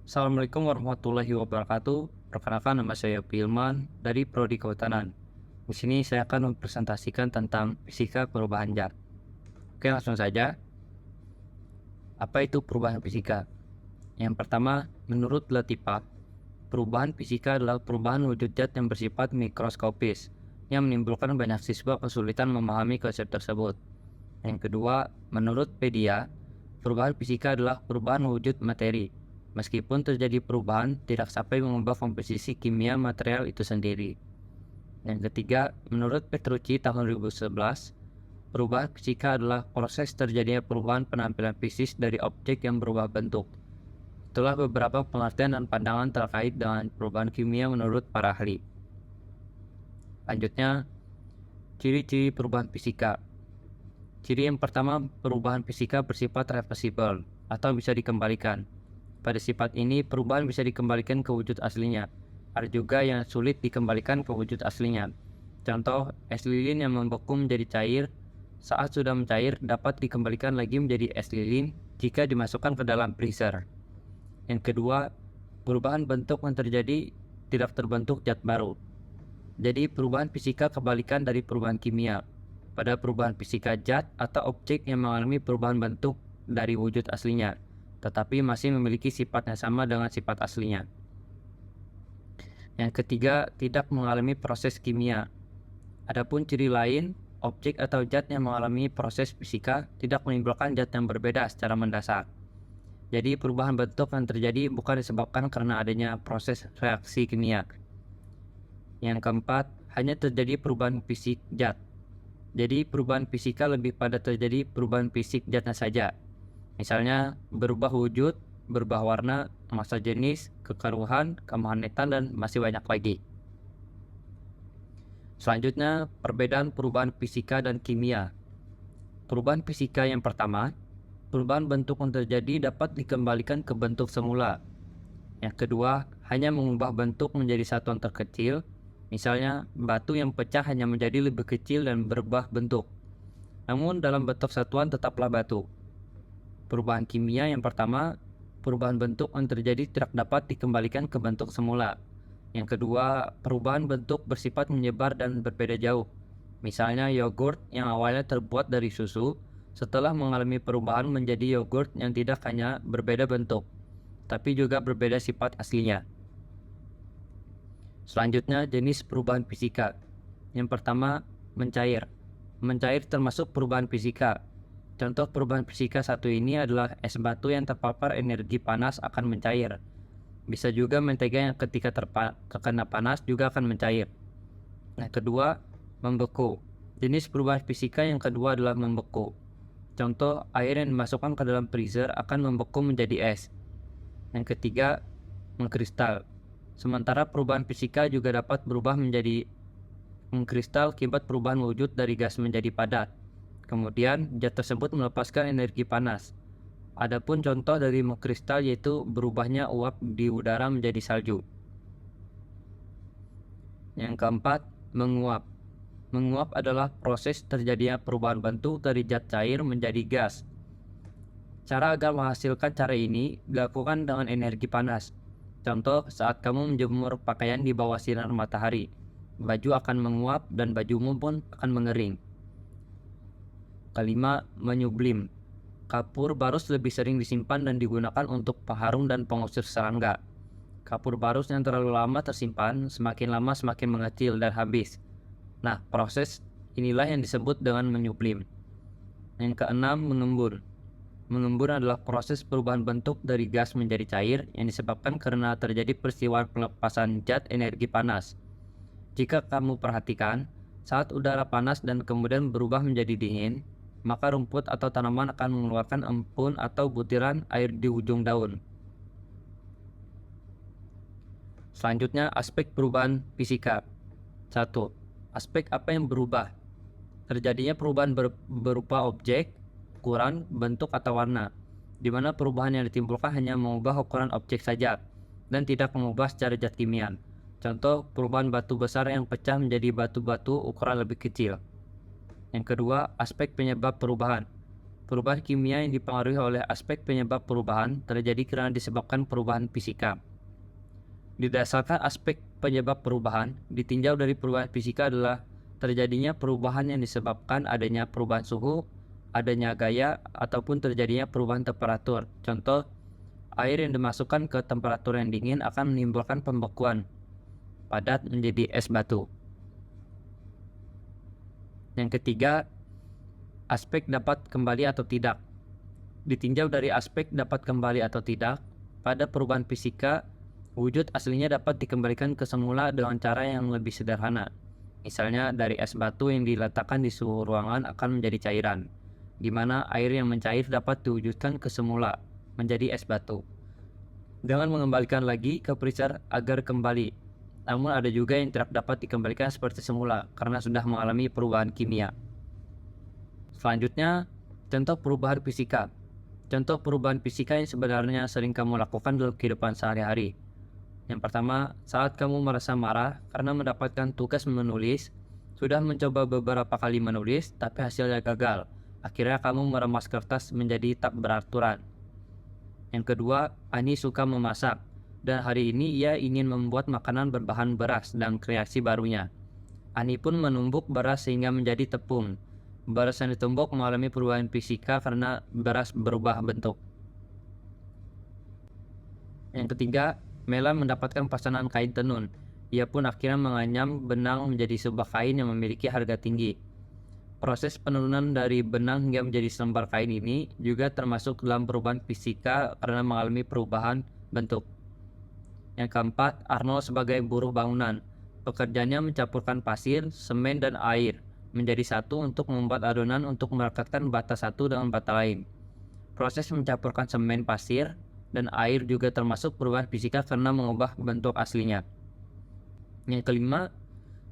Assalamualaikum warahmatullahi wabarakatuh. Perkenalkan, nama saya Pilman dari Prodi Kehutanan. Di sini saya akan mempresentasikan tentang fisika perubahan zat. Oke, langsung saja. Apa itu perubahan fisika? Yang pertama, menurut Latifa, perubahan fisika adalah perubahan wujud zat yang bersifat mikroskopis yang menimbulkan banyak siswa kesulitan memahami konsep tersebut. Yang kedua, menurut Pedia, perubahan fisika adalah perubahan wujud materi. Meskipun terjadi perubahan, tidak sampai mengubah komposisi kimia material itu sendiri. Yang ketiga, menurut Petrucci tahun 2011, perubahan fisika adalah proses terjadinya perubahan penampilan fisik dari objek yang berubah bentuk. Itulah beberapa pengertian dan pandangan terkait dengan perubahan kimia menurut para ahli. Lanjutnya, ciri-ciri perubahan fisika. Ciri yang pertama, perubahan fisika bersifat reversibel atau bisa dikembalikan. Pada sifat ini, perubahan bisa dikembalikan ke wujud aslinya. Ada juga yang sulit dikembalikan ke wujud aslinya. Contoh, es lilin yang membeku menjadi cair, saat sudah mencair dapat dikembalikan lagi menjadi es lilin jika dimasukkan ke dalam freezer. Yang kedua, perubahan bentuk yang terjadi tidak terbentuk zat baru. Jadi, perubahan fisika kebalikan dari perubahan kimia. Pada perubahan fisika, zat atau objek yang mengalami perubahan bentuk dari wujud aslinya, tetapi masih memiliki sifat yang sama dengan sifat aslinya. Yang ketiga, tidak mengalami proses kimia. Adapun ciri lain, objek atau zat yang mengalami proses fisika tidak menimbulkan zat yang berbeda secara mendasar. Jadi, perubahan bentuk yang terjadi bukan disebabkan karena adanya proses reaksi kimia. Yang keempat, hanya terjadi perubahan fisik zat. Jadi, perubahan fisika lebih pada terjadi perubahan fisik zatnya saja. Misalnya, berubah wujud, berubah warna, massa jenis, kekaruhan, kemagnetan, dan masih banyak lagi. Selanjutnya, perbedaan perubahan fisika dan kimia. Perubahan fisika yang pertama, perubahan bentuk yang terjadi dapat dikembalikan ke bentuk semula. Yang kedua, hanya mengubah bentuk menjadi satuan terkecil. Misalnya, batu yang pecah hanya menjadi lebih kecil dan berubah bentuk. Namun, dalam bentuk satuan tetaplah batu. Perubahan kimia yang pertama, perubahan bentuk yang terjadi tidak dapat dikembalikan ke bentuk semula. Yang kedua, perubahan bentuk bersifat menyebar dan berbeda jauh. Misalnya yogurt yang awalnya terbuat dari susu, setelah mengalami perubahan menjadi yogurt yang tidak hanya berbeda bentuk, tapi juga berbeda sifat aslinya. Selanjutnya, jenis perubahan fisika. Yang pertama, mencair. Mencair termasuk perubahan fisika. Contoh perubahan fisika satu ini adalah es batu yang terpapar energi panas akan mencair. Bisa juga mentega yang ketika terkena panas juga akan mencair. Yang kedua, membeku. Jenis perubahan fisika yang kedua adalah membeku. Contoh, air yang dimasukkan ke dalam freezer akan membeku menjadi es. Yang ketiga, mengkristal. Sementara perubahan fisika juga dapat berubah menjadi mengkristal akibat perubahan wujud dari gas menjadi padat. Kemudian, zat tersebut melepaskan energi panas. Adapun contoh dari mengkristal yaitu berubahnya uap di udara menjadi salju. Yang keempat, menguap. Menguap adalah proses terjadinya perubahan bentuk dari zat cair menjadi gas. Cara agar menghasilkan cara ini dilakukan dengan energi panas. Contoh, saat kamu menjemur pakaian di bawah sinar matahari, baju akan menguap dan bajumu pun akan mengering. Kelima, menyublim. Kapur barus lebih sering disimpan dan digunakan untuk pengharum dan pengusir serangga. Kapur barus yang terlalu lama tersimpan, semakin lama semakin mengecil dan habis. Nah, proses inilah yang disebut dengan menyublim. Yang keenam, mengembun. Mengembun adalah proses perubahan bentuk dari gas menjadi cair yang disebabkan karena terjadi peristiwa pelepasan zat energi panas. Jika kamu perhatikan, saat udara panas dan kemudian berubah menjadi dingin, maka rumput atau tanaman akan mengeluarkan embun atau butiran air di ujung daun. Selanjutnya, aspek perubahan fisika. 1. Aspek apa yang berubah? Terjadinya perubahan berupa objek, ukuran, bentuk, atau warna, di mana perubahan yang ditimbulkan hanya mengubah ukuran objek saja dan tidak mengubah secara zat kimia. Contoh, perubahan batu besar yang pecah menjadi batu-batu ukuran lebih kecil. Yang kedua, aspek penyebab perubahan. Perubahan kimia yang dipengaruhi oleh aspek penyebab perubahan terjadi karena disebabkan perubahan fisika. Didasarkan aspek penyebab perubahan, ditinjau dari perubahan fisika adalah terjadinya perubahan yang disebabkan adanya perubahan suhu, adanya gaya, ataupun terjadinya perubahan temperatur. Contoh, air yang dimasukkan ke temperatur yang dingin akan menimbulkan pembekuan padat menjadi es batu. Yang ketiga, aspek dapat kembali atau tidak. Ditinjau dari aspek dapat kembali atau tidak, pada perubahan fisika, wujud aslinya dapat dikembalikan ke semula dengan cara yang lebih sederhana. Misalnya dari es batu yang diletakkan di suhu ruangan akan menjadi cairan, di mana air yang mencair dapat diwujudkan ke semula menjadi es batu dengan mengembalikan lagi ke freezer agar kembali. Namun ada juga yang tidak dapat dikembalikan seperti semula karena sudah mengalami perubahan kimia. Selanjutnya, contoh perubahan fisika. Contoh perubahan fisika yang sebenarnya sering kamu lakukan dalam kehidupan sehari-hari. Yang pertama, saat kamu merasa marah karena mendapatkan tugas menulis, sudah mencoba beberapa kali menulis tapi hasilnya gagal. Akhirnya kamu meremas kertas menjadi tak beraturan. Yang kedua, Ani suka memasak, dan hari ini ia ingin membuat makanan berbahan beras dan kreasi barunya. Ani pun menumbuk beras sehingga menjadi tepung. Beras yang ditumbuk mengalami perubahan fisika karena beras berubah bentuk. Yang ketiga, Mela mendapatkan pesanan kain tenun. Ia pun akhirnya menganyam benang menjadi sebuah kain yang memiliki harga tinggi. Proses penurunan dari benang hingga menjadi selembar kain ini juga termasuk dalam perubahan fisika karena mengalami perubahan bentuk. Yang keempat, Arnold sebagai buruh bangunan. Pekerjaannya mencampurkan pasir, semen, dan air menjadi satu untuk membuat adonan untuk merekatkan bata satu dengan bata lain. Proses mencampurkan semen, pasir, dan air juga termasuk perubahan fisika karena mengubah bentuk aslinya. Yang kelima,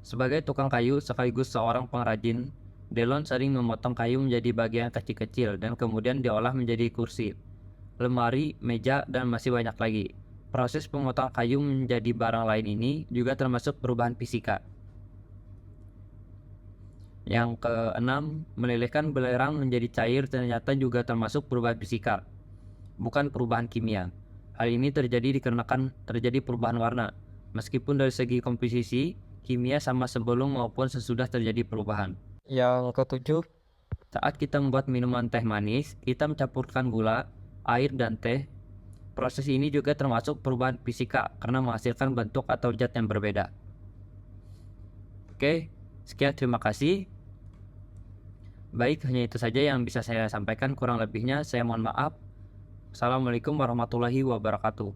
sebagai tukang kayu sekaligus seorang pengrajin, Delon sering memotong kayu menjadi bagian kecil-kecil dan kemudian diolah menjadi kursi, lemari, meja, dan masih banyak lagi. Proses pemotongan kayu menjadi barang lain ini juga termasuk perubahan fisika. Yang keenam, melelehkan belerang menjadi cair ternyata juga termasuk perubahan fisika, bukan perubahan kimia. Hal ini terjadi dikarenakan terjadi perubahan warna. Meskipun dari segi komposisi, kimia sama sebelum maupun sesudah terjadi perubahan. Yang ketujuh, saat kita membuat minuman teh manis, kita mencampurkan gula, air, dan teh. Proses ini juga termasuk perubahan fisika karena menghasilkan bentuk atau zat yang berbeda. Oke, sekian, terima kasih. Baik, hanya itu saja yang bisa saya sampaikan. Kurang lebihnya saya mohon maaf. Assalamualaikum warahmatullahi wabarakatuh.